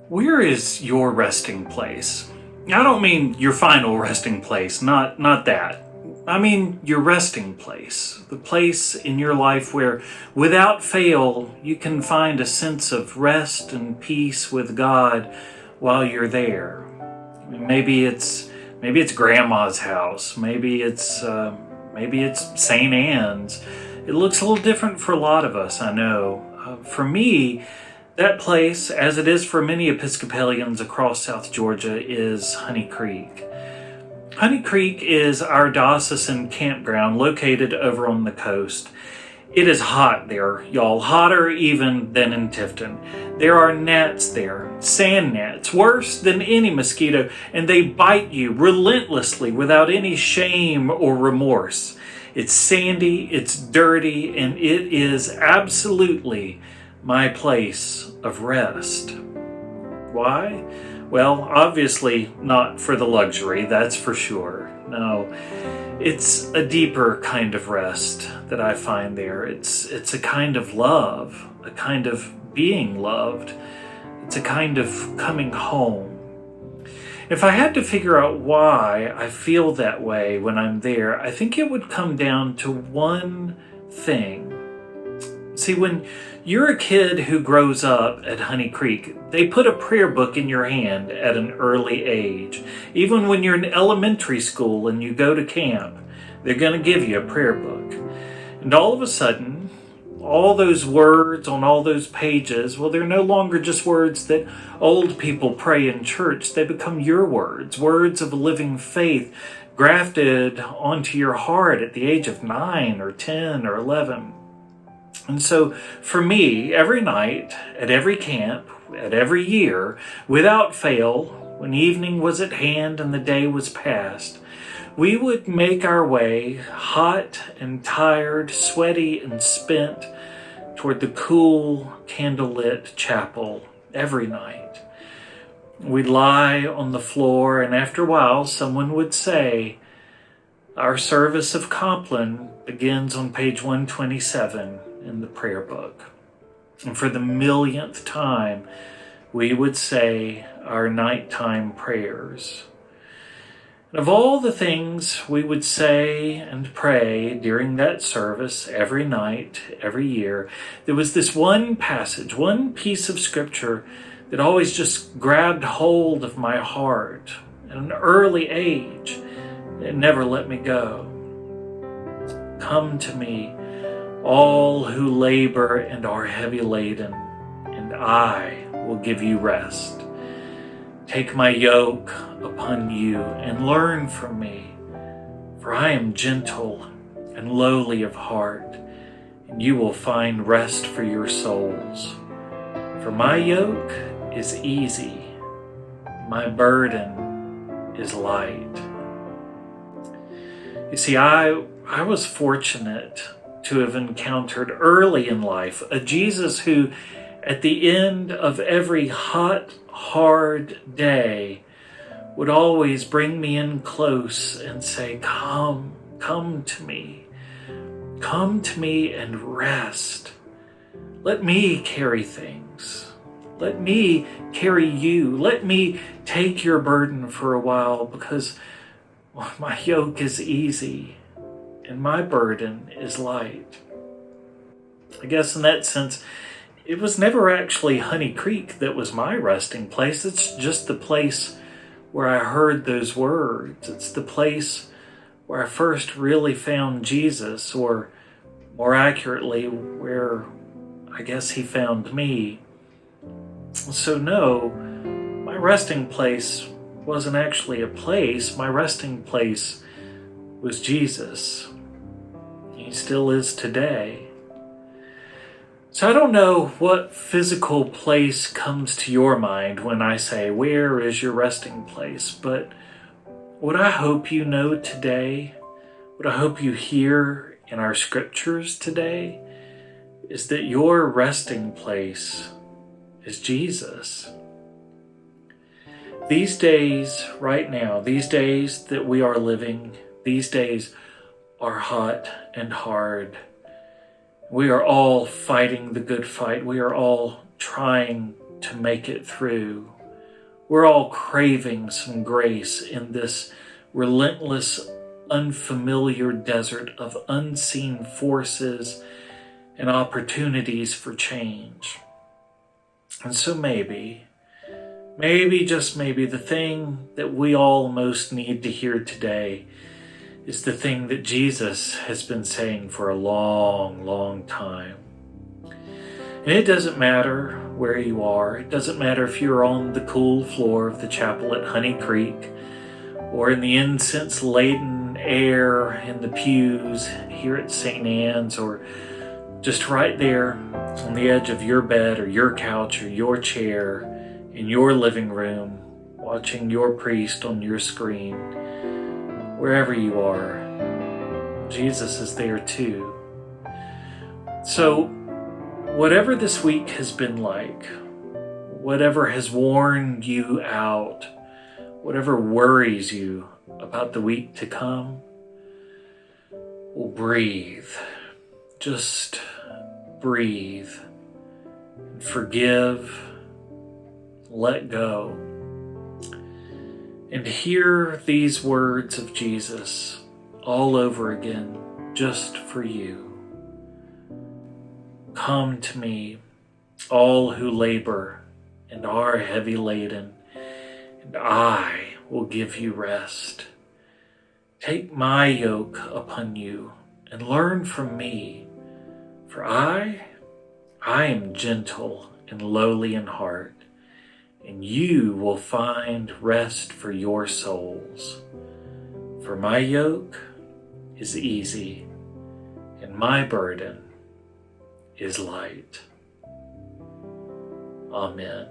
Where is your resting place? I don't mean your final resting place, not that. I mean your resting place, the place in your life where without fail you can find a sense of rest and peace with God while you're there. Maybe it's grandma's house, maybe it's St. Anne's. It looks a little different for a lot of us, I know. For me, that place, as it is for many Episcopalians across South Georgia, is Honey Creek. Honey Creek is our diocesan campground located over on the coast. It is hot there, y'all, hotter even than in Tifton. There are gnats there, sand gnats, worse than any mosquito, and they bite you relentlessly without any shame or remorse. It's sandy, it's dirty, and it is absolutely my place of rest. Why? Well, obviously not for the luxury, that's for sure. No, it's a deeper kind of rest that I find there. It's a kind of love, a kind of being loved. It's a kind of coming home. If I had to figure out why I feel that way when I'm there, I think it would come down to one thing. See, when you're a kid who grows up at Honey Creek, they put a prayer book in your hand at an early age. Even when you're in elementary school and you go to camp, they're going to give you a prayer book. And all of a sudden, all those words on all those pages, well, they're no longer just words that old people pray in church. They become your words, words of living faith grafted onto your heart at the age of 9 or 10 or 11. And so for me, every night, at every camp, at every year, without fail, when evening was at hand and the day was past, we would make our way, hot and tired, sweaty and spent, toward the cool, candlelit chapel every night. We'd lie on the floor, and after a while, someone would say, "Our service of Compline begins on page 127 in the prayer book." And for the millionth time, we would say our nighttime prayers. And of all the things we would say and pray during that service every night, every year, there was this one passage, one piece of scripture that always just grabbed hold of my heart at an early age. It never let me go. "Come to me, all who labor and are heavy laden, and I will give you rest. Take my yoke upon you and learn from me, for I am gentle and lowly of heart, and you will find rest for your souls. For my yoke is easy, my burden is light." You see, I was fortunate to have encountered early in life a Jesus who, at the end of every hot, hard day, would always bring me in close and say, come to me. Come to me and rest. Let me carry things. Let me carry you. Let me take your burden for a while, because my yoke is easy and my burden is light. I guess in that sense, it was never actually Honey Creek that was my resting place. It's just the place where I heard those words. It's the place where I first really found Jesus, or more accurately, where I guess he found me. So no, my resting place wasn't actually a place. My resting place was Jesus. He still is today. So I don't know what physical place comes to your mind when I say, where is your resting place? But what I hope you know today, what I hope you hear in our scriptures today, is that your resting place is Jesus. These days, right now, these days that we are living, these days are hot and hard. We are all fighting the good fight. We are all trying to make it through. We're all craving some grace in this relentless, unfamiliar desert of unseen forces and opportunities for change. And so maybe, just maybe, the thing that we all most need to hear today is the thing that Jesus has been saying for a long, long time. And it doesn't matter where you are. It doesn't matter if you're on the cool floor of the chapel at Honey Creek or in the incense-laden air in the pews here at St. Anne's, or just right there on the edge of your bed or your couch or your chair in your living room, watching your priest on your screen. Wherever you are, Jesus is there too. So, whatever this week has been like, whatever has worn you out, whatever worries you about the week to come, well, breathe. Just breathe. And forgive. Let go. And hear these words of Jesus all over again, just for you. Come to me, all who labor and are heavy laden, and I will give you rest. Take my yoke upon you and learn from me, for I am gentle and lowly in heart, and you will find rest for your souls. For my yoke is easy, and my burden is light. Amen.